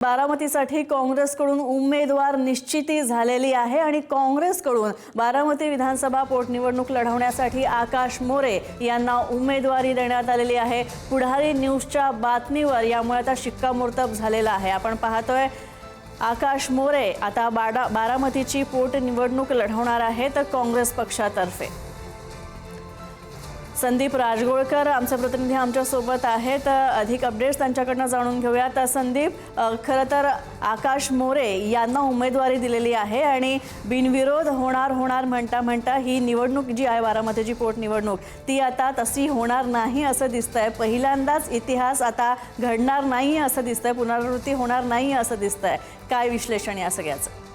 बारामतीसाठी काँग्रेसकडून उमेदवार निश्चिती झालेली आहे आणि काँग्रेसकडून बारामती विधानसभा पोटनिवडणूक लढवण्यासाठी आकाश मोरे यांना उमेदवारी देण्यात आलेली आहे। पुढारी न्यूजच्या बातमीवर यामुळे आता शिक्कामोर्तब झालेला आहे। आपण पाहतोय आकाश मोरे आता बारामतीची पोटनिवडणूक लढवणार आहेत काँग्रेस पक्षातर्फे। संदीप राजगोळकर आमचे प्रतिनिधी आमच्या सोबत आहेत, अधिक अपडेट्स त्यांच्याकडून जाणून घेऊयात। संदीप, खरं तर आकाश मोरे यांना उमेदवारी दिलेली आहे आणि बिनविरोध होणार म्हणता ही निवडणूक जी आहे बारामतीची पोटनिवडणूक ती आता तशी होणार नाही असं दिसतंय। पहिल्यांदाच इतिहास आता घडणार नाही असं दिसतंय, पुनरावृत्ती होणार नाही असं दिसतंय। काय विश्लेषण या सगळ्याचं?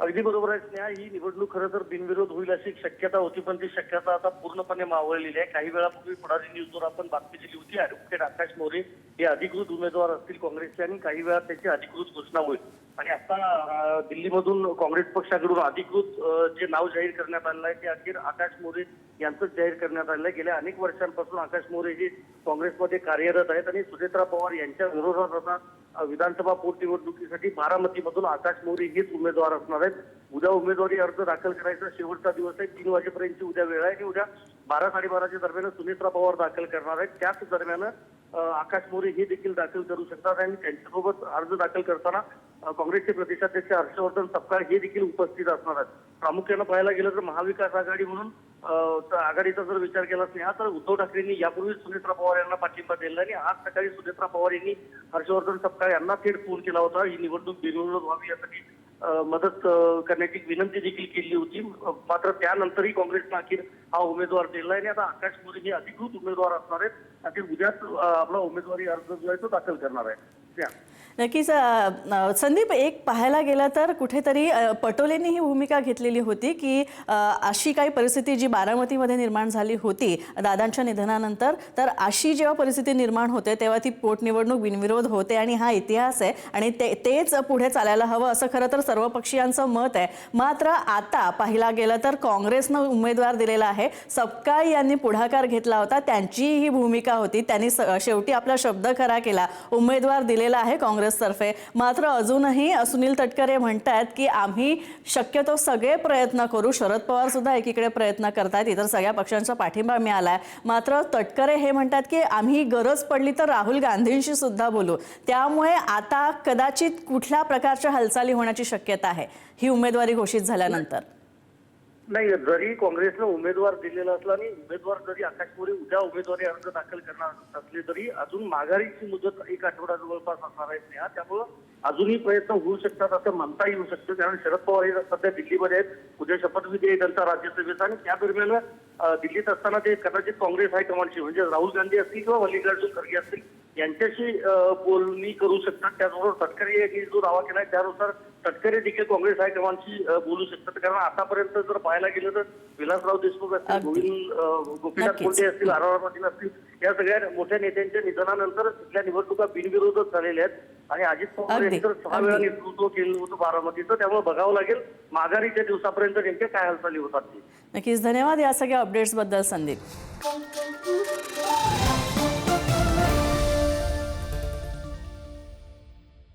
अगदी बरोबर आहे स्नेहा, ही निवडणूक खरं तर बिनविरोध होईल अशी शक्यता होती, पण ती शक्यता आता पूर्णपणे मावळलेली आहे। काही वेळापूर्वी पुढारी न्यूजवर आपण बातमी दिली होती, ॲडव्होकेट आकाश मोरे हे अधिकृत उमेदवार असतील काँग्रेसचे आणि काही वेळात त्याची अधिकृत घोषणा होईल। आणि आता दिल्लीमधून काँग्रेस पक्षाकडून अधिकृत जे नाव जाहीर करण्यात आलेलं आहे ते अखेर आकाश मोरे यांचंच जाहीर करण्यात आलेलं आहे। गेल्या अनेक वर्षांपासून आकाश मोरे हे काँग्रेसमध्ये कार्यरत आहेत आणि सुनेत्रा पवार यांच्या विरोधात आता विधानसभा पोटनिवडणुकीसाठी बारामतीमधून आकाश मोरे हेच उमेदवार असणार आहेत। उद्या उमेदवारी अर्ज दाखल करायचा शेवटचा दिवस आहे, 3 वाजेपर्यंतची उद्या वेळ आहे आणि उद्या 12-12:30च्या दरम्यान सुनेत्रा पवार दाखल करणार आहेत। त्याच दरम्यान आकाश मोरे हे देखील दाखल करू शकतात आणि त्यांच्यासोबत अर्ज दाखल करताना काँग्रेसचे प्रदेशाध्यक्ष हर्षवर्धन सपकाळ हे देखील उपस्थित असणार आहेत। प्रामुख्यानं पाहायला गेलं तर महाविकास आघाडी म्हणून आघाडीचा जर विचार केला स्नेहा तर उद्धव ठाकरेंनी यापूर्वी सुनेत्रा पवार यांना पाठिंबा दिला आणि आज सकाळी सुनेत्रा पवार यांनी हर्षवर्धन सपकाळ यांना थेट फोन केला होता। ही निवडणूक बिनविरोध व्हावी यासाठी मदत करण्याची विनंती देखील केली होती, मात्र त्यानंतरही काँग्रेसनं अखेर हा उमेदवार दिला आणि आता आकाश मोरे हे अधिकृत उमेदवार असणार आहेत आणि उद्याच आपला उमेदवारी अर्ज जो आहे तो दाखल करणार आहे। नक्कीच संदीप, एक पाहायला गेलं तर कुठेतरी पटोलेंनी ही भूमिका घेतलेली होती की अशी काही परिस्थिती जी बारामतीमध्ये निर्माण झाली होती दादांच्या निधनानंतर, तर अशी जेव्हा परिस्थिती निर्माण होते तेव्हा ती पोटनिवडणूक बिनविरोध होते आणि हा इतिहास आहे आणि तेच पुढे चालायला हवं असं खरं तर सर्व पक्षीयांचं मत आहे। मात्र आता पाहिला गेलं तर काँग्रेसनं उमेदवार दिलेला आहे, सपकाळ यांनी पुढाकार घेतला होता, त्यांची ही भूमिका होती, त्यांनी शेवटी आपला शब्द खरा केला, उमेदवार दिलेला आहे काँग्रेसतर्फे। मात्र अजूनही सुनील तटकरे म्हणतात की आम्ही शक्यतो सगळे प्रयत्न करू, शरद पवार सुद्धा एकीकडे प्रयत्न करतात, इतर सगळ्या पक्षांचा पाठिंबा मिळालाय, मात्र तटकरे हे म्हणतात की आम्ही गरज पडली तर राहुल गांधींशी सुद्धा बोलू। त्यामुळे आता कदाचित कुठल्या प्रकारच्या हालचाली होण्याची शक्यता आहे ही उमेदवारी घोषित झाल्यानंतर? नाही, जरी काँग्रेसनं उमेदवार दिलेला असला आणि उमेदवार जरी आकाश मोरे उद्या उमेदवारी अर्ज दाखल करणार असले तरी अजून माघारीची मुदत 1 आठवडा जवळपास असणार आहे। त्यामुळं अजूनही प्रयत्न होऊ शकतात असं म्हणता येऊ शकतं, कारण शरद पवार हे सध्या दिल्लीमध्ये आहेत, उद्या शपथविधी आहे त्यांचा राज्यसभेचा आणि त्या दरम्यान दिल्लीत असताना ते कदाचित काँग्रेस हायकमांडशी म्हणजे राहुल गांधी असतील किंवा मल्लिकार्जुन खरगे असतील यांच्याशी बोलणी करू शकतात। त्याचबरोबर तटकरे यांनी जो दावा केलाय त्यानुसार तटकरे देखील काँग्रेस हायकमांडशी बोलू शकतात, कारण आतापर्यंत जर पाहायला गेलं तर विलासराव देशमुख असतील, गोपीनाथ मुंडे असतील, आर पाटील असतील, या सगळ्या मोठ्या नेत्यांच्या निधनानंतर तिथल्या निवडणुका बिनविरोधच झालेल्या आहेत आणि अजित पवार यांनी तर 6 वेळा नेतृत्व केलं होतं बारामतीचं। त्यामुळे बघावं लागेल माघारीच्या दिवसापर्यंत नेमक्या काय हालचाली होतात। नक्कीच, धन्यवाद या सगळ्या अपडेट्स बद्दल संदीप।